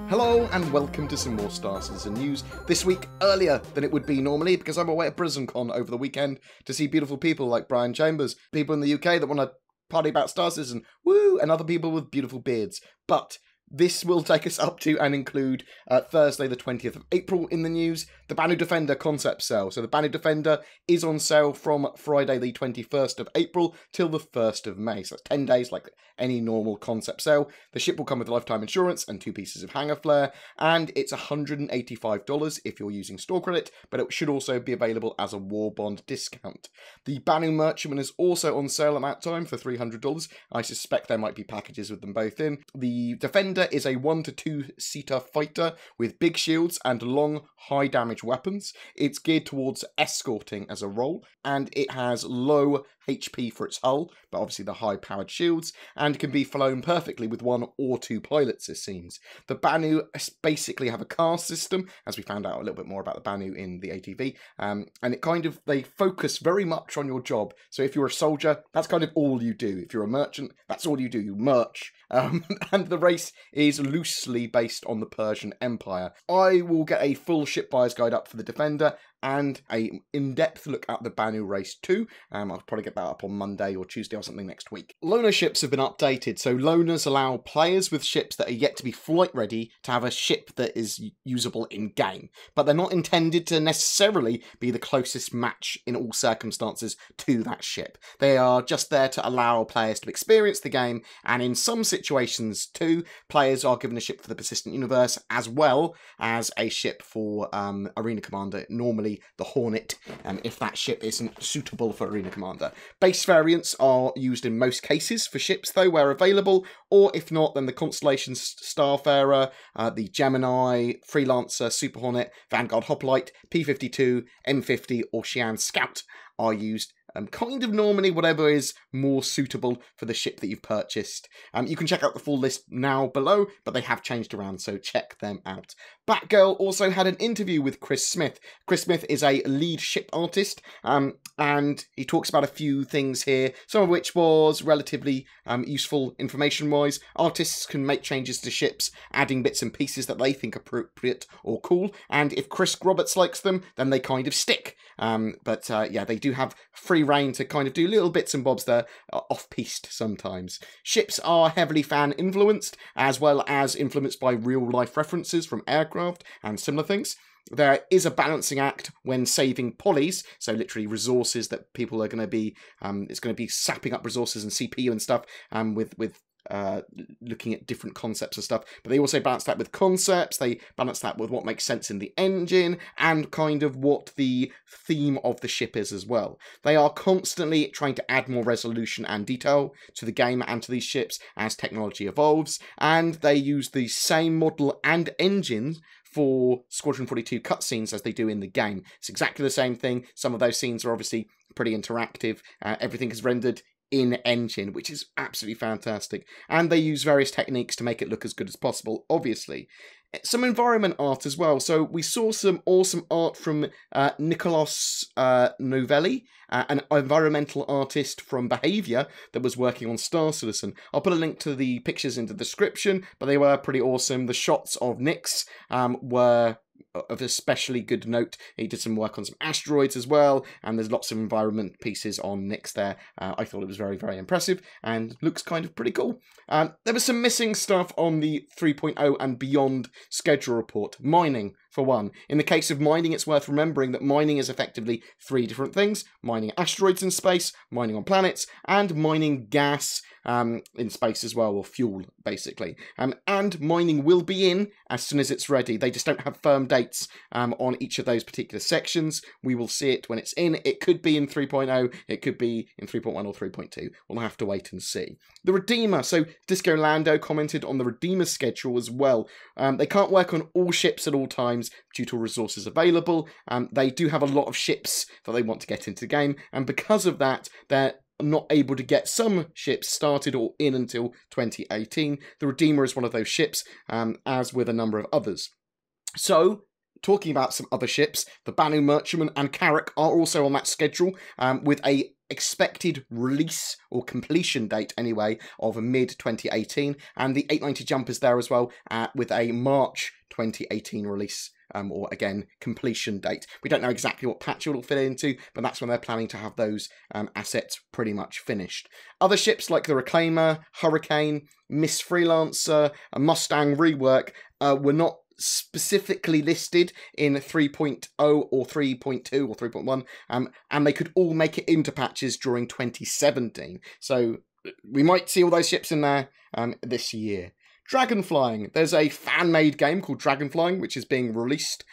Hello and welcome to some more Star Citizen news. This week earlier than it would be normally because I'm away at BritizenCon over the weekend to see beautiful people like Brian Chambers, people in the UK that want to party about Star Citizen, woo, and other people with beautiful beards. But this will take us up to and include Thursday the 20th of April in the news, the Banu Defender concept sale. So the Banu Defender is on sale from Friday the 21st of April till the 1st of May. So it's 10 days like any normal concept sale. The ship will come with lifetime insurance and 2 pieces of hangar flare, and it's $185 if you're using store credit, but it should also be available as a war bond discount. The Banu Merchantman is also on sale at that time for $300. I suspect there might be packages with them both in. The Defender is a 1 to 2 seater fighter with big shields and long, high damage weapons. It's geared towards escorting as a role, and it has low HP for its hull, but obviously the high-powered shields, and can be flown perfectly with 1 or 2 pilots, it seems. The Banu basically have a caste system, as we found out a little bit more about the Banu in the ATV, and they focus very much on your job. So if you're a soldier, that's kind of all you do. If you're a merchant, that's all you do, you merch. And the race is loosely based on the Persian Empire. I will get a full ship buyer's guide up for the Defender and a in-depth look at the Banu race too. I'll probably get that up on Monday or Tuesday or something next week. Loanerships have been updated, so loaners allow players with ships that are yet to be flight ready to have a ship that is usable in-game, but they're not intended to necessarily be the closest match in all circumstances to that ship. They are just there to allow players to experience the game, and in some situations too, players are given a ship for the Persistent Universe as well as a ship for Arena Commander, normally the Hornet, if that ship isn't suitable for Arena Commander. Base variants are used in most cases for ships though, where available, or if not, then the Constellation Starfarer, the Gemini, Freelancer, Super Hornet, Vanguard Hoplite, P-52, M50 or Xi'an Scout are used. Kind of normally whatever is more suitable for the ship that you've purchased. You can check out the full list now below, but they have changed around, so check them out. Batgirl also had an interview with Chris Smith. Chris Smith is a lead ship artist, and he talks about a few things here, some of which was relatively useful information-wise. Artists can make changes to ships, adding bits and pieces that they think appropriate or cool, and if Chris Roberts likes them, then they kind of stick. Yeah, they do have free reign to kind of do little bits and bobs there, off-piste sometimes. Ships are heavily fan-influenced, as well as influenced by real-life references from aircraft and similar things. There is a balancing act when saving polys, so literally resources that people are going to be, it's going to be sapping up resources and CPU and stuff, with looking at different concepts and stuff, but they also balance that with concepts, they balance that with what makes sense in the engine, and kind of what the theme of the ship is as well. They are constantly trying to add more resolution and detail to the game and to these ships as technology evolves, and they use the same model and engine for Squadron 42 cutscenes as they do in the game. It's exactly the same thing. Some of those scenes are obviously pretty interactive. Everything is rendered in engine, which is absolutely fantastic. And they use various techniques to make it look as good as possible, obviously. Some environment art as well. So we saw some awesome art from Nicolas Novelli, an environmental artist from Behaviour that was working on Star Citizen. I'll put a link to the pictures in the description, but they were pretty awesome. The shots of Nyx were of especially good note. He did some work on some asteroids as well, and there's lots of environment pieces on Nyx there. I thought it was very, very impressive and looks kind of pretty cool. There was some missing stuff on the 3.0 and beyond schedule report. Mining, for one. In the case of mining, it's worth remembering that mining is effectively 3 different things: mining asteroids in space, mining on planets, and mining gas in space as well, or fuel, basically. And mining will be in as soon as it's ready. They just don't have firm dates on each of those particular sections. We will see it when it's in. It could be in 3.0, it could be in 3.1 or 3.2. We'll have to wait and see. The Redeemer. So Disco Lando commented on the Redeemer schedule as well. They can't work on all ships at all times due to resources available. They do have a lot of ships that they want to get into the game, and because of that, they're not able to get some ships started or in until 2018. The Redeemer is one of those ships, as with a number of others. So, talking about some other ships, the Banu Merchantman and Carrack are also on that schedule, with a expected release or completion date anyway of mid-2018, and the 890 jumpers there as well with a March 2018 release. Or again, completion date. We don't know exactly what patch it will fit into, but that's when they're planning to have those assets pretty much finished. Other ships like the Reclaimer, Hurricane, Misc Freelancer, and Mustang Rework were not specifically listed in 3.0 or 3.2 or 3.1, and they could all make it into patches during 2017. So we might see all those ships in there this year. Dragonflying. There's a fan-made game called Dragonflying, which is being released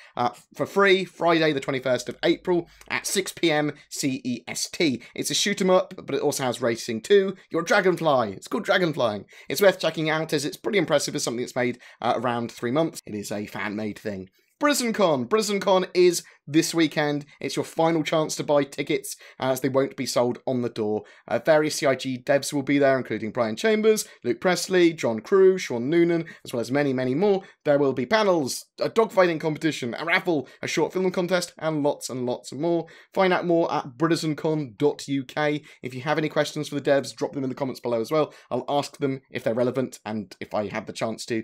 for free Friday the 21st of April at 6 PM CEST. It's a shoot-'em-up, but it also has racing too. You're a dragonfly. It's called Dragonflying. It's worth checking out as it's pretty impressive as something that's made around 3 months. It is a fan-made thing. BritizenCon. BritizenCon is this weekend. It's your final chance to buy tickets as they won't be sold on the door. Various CIG devs will be there, including Brian Chambers, Luke Presley, John Crew, Sean Noonan, as well as many, many more. There will be panels, a dogfighting competition, a raffle, a short film contest, and lots more. Find out more at BritizenCon.uk. If you have any questions for the devs, drop them in the comments below as well. I'll ask them if they're relevant and if I have the chance to.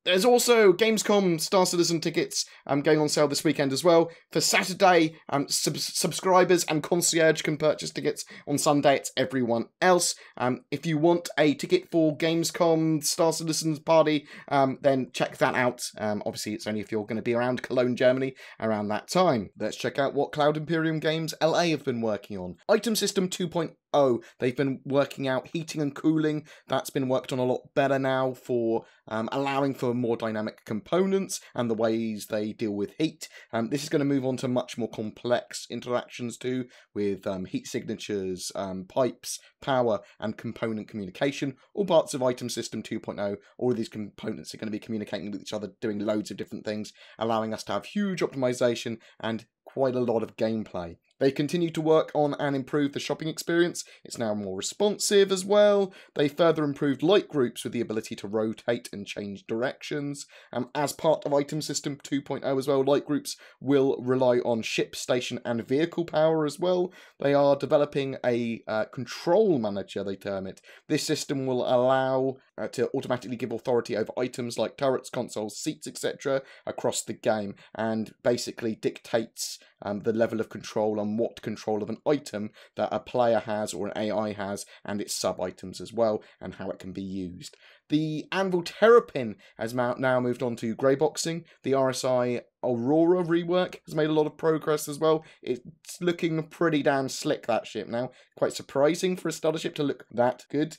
There's also Gamescom Star Citizen tickets going on sale this weekend as well. For Saturday, subscribers and concierge can purchase tickets. On Sunday, it's everyone else. If you want a ticket for Gamescom Star Citizen's party, then check that out. Obviously, it's only if you're going to be around Cologne, Germany, around that time. Let's check out what Cloud Imperium Games LA have been working on. Item System 2.0. They've been working out heating and cooling. That's been worked on a lot better now for allowing for more dynamic components and the ways they deal with heat. This is going to move on to much more complex interactions too, with heat signatures, pipes, power, and component communication. All parts of Item System 2.0. All of these components are going to be communicating with each other, doing loads of different things, allowing us to have huge optimization and quite a lot of gameplay. They continue to work on and improve the shopping experience. It's now more responsive as well. They further improved light groups with the ability to rotate and change directions. As part of Item System 2.0 as well, light groups will rely on ship, station, and vehicle power as well. They are developing a control manager, they term it. This system will allow to automatically give authority over items like turrets, consoles, seats, etc. across the game, and basically dictates the level of control on what control of an item that a player has or an AI has, and its sub-items as well, and how it can be used. The Anvil Terrapin has now moved on to grey boxing. The RSI Aurora rework has made a lot of progress as well. It's looking pretty damn slick, that ship now. Quite surprising for a starter ship to look that good.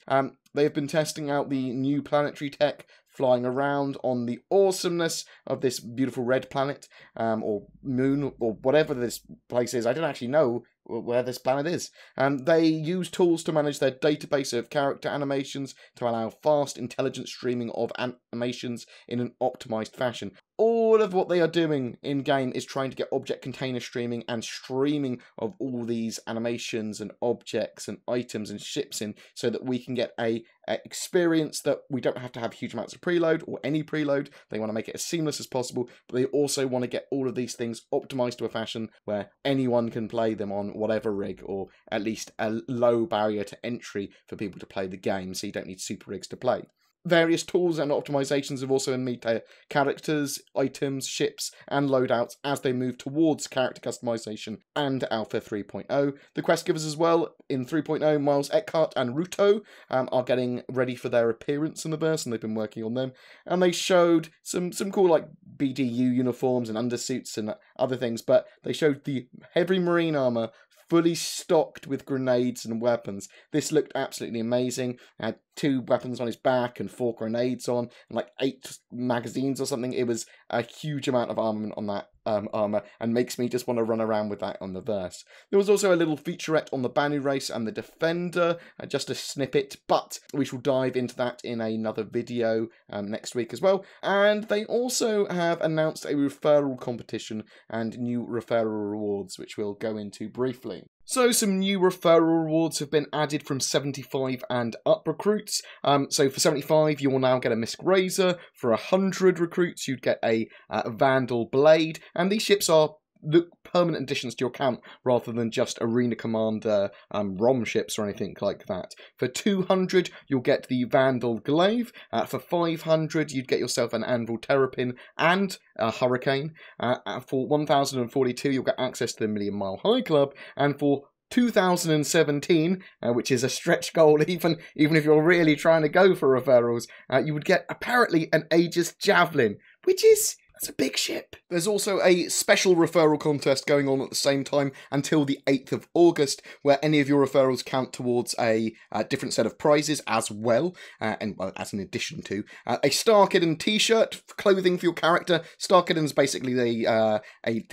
They've been testing out the new planetary tech, flying around on the awesomeness of this beautiful red planet, or moon, or whatever this place is. I don't actually know where this planet is. They use tools to manage their database of character animations to allow fast, intelligent streaming of animations in an optimized fashion. All of what they are doing in-game is trying to get object container streaming and streaming of all these animations and objects and items and ships in, so that we can get a experience that we don't have to have huge amounts of preload or any preload. They want to make it as seamless as possible, but they also want to get all of these things optimized to a fashion where anyone can play them on whatever rig, or at least a low barrier to entry for people to play the game, so you don't need super rigs to play. Various tools and optimizations have also been made to characters, items, ships, and loadouts as they move towards character customization and Alpha 3.0. The quest givers as well, in 3.0, Miles Eckhart and Ruto are getting ready for their appearance in the verse, and they've been working on them. And they showed some cool like BDU uniforms and undersuits and other things, but they showed the heavy marine armor fully stocked with grenades and weapons. This looked absolutely amazing. It had 2 weapons on his back and 4 grenades on, and like 8 magazines or something. It was a huge amount of armament on that armor, and makes me just want to run around with that on the verse. There was also a little featurette on the Banu race and the Defender, just a snippet, but we shall dive into that in another video next week as well. And they also have announced a referral competition and new referral rewards, which we'll go into briefly. So some new referral rewards have been added from 75 and up recruits. So for 75, you will now get a Misc Razor. For 100 recruits, you'd get a Vandal Blade. And these ships look permanent additions to your account rather than just Arena Commander ROM ships or anything like that. For 200, you'll get the Vandal Glaive. For 500, you'd get yourself an Anvil Terrapin and a Hurricane. For 1042, you'll get access to the Million Mile High Club. And for 2017, which is a stretch goal even if you're really trying to go for referrals, you would get apparently an Aegis Javelin, which is... that's a big ship. There's also a special referral contest going on at the same time until the 8th of August, where any of your referrals count towards a different set of prizes as well, and well, as an addition to a Starkidden t-shirt, clothing for your character. Starkidden's basically a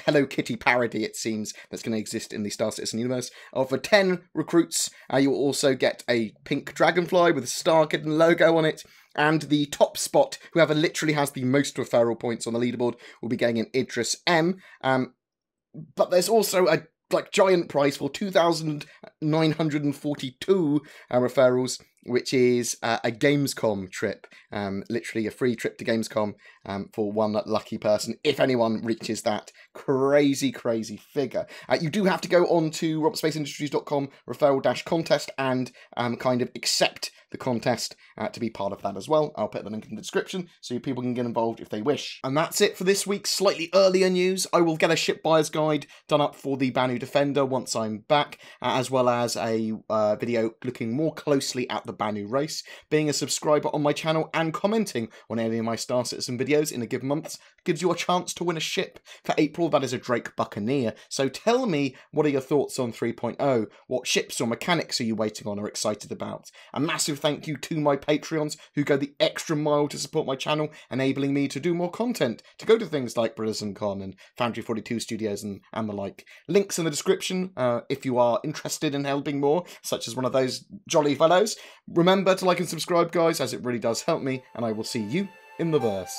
Hello Kitty parody, it seems, that's going to exist in the Star Citizen universe. For 10 recruits, you'll also get a pink dragonfly with a Starkidden logo on it. And the top spot, whoever literally has the most referral points on the leaderboard, will be getting an Idris M. But there's also a giant prize for 2,942 referrals, which is a Gamescom trip. Literally a free trip to Gamescom for one lucky person, if anyone reaches that crazy figure. You do have to go on to robertspaceindustries.com referral-contest and kind of accept the contest to be part of that as well. I'll put the link in the description so people can get involved if they wish. And that's it for this week's slightly earlier news. I will get a ship buyer's guide done up for the Banu Defender once I'm back, as well as a video looking more closely at the Banu race. Being a subscriber on my channel and commenting on any of my Star Citizen videos in a given month gives you a chance to win a ship. For April, that is a Drake Buccaneer. So tell me, what are your thoughts on 3.0? What ships or mechanics are you waiting on or excited about? A massive thank you to my Patreons who go the extra mile to support my channel, enabling me to do more content, to go to things like BritizenCon and Foundry 42 Studios and the like. Links in the description if you are interested in helping more, such as one of those jolly fellows. Remember to like and subscribe, guys, as it really does help me, and I will see you in the verse.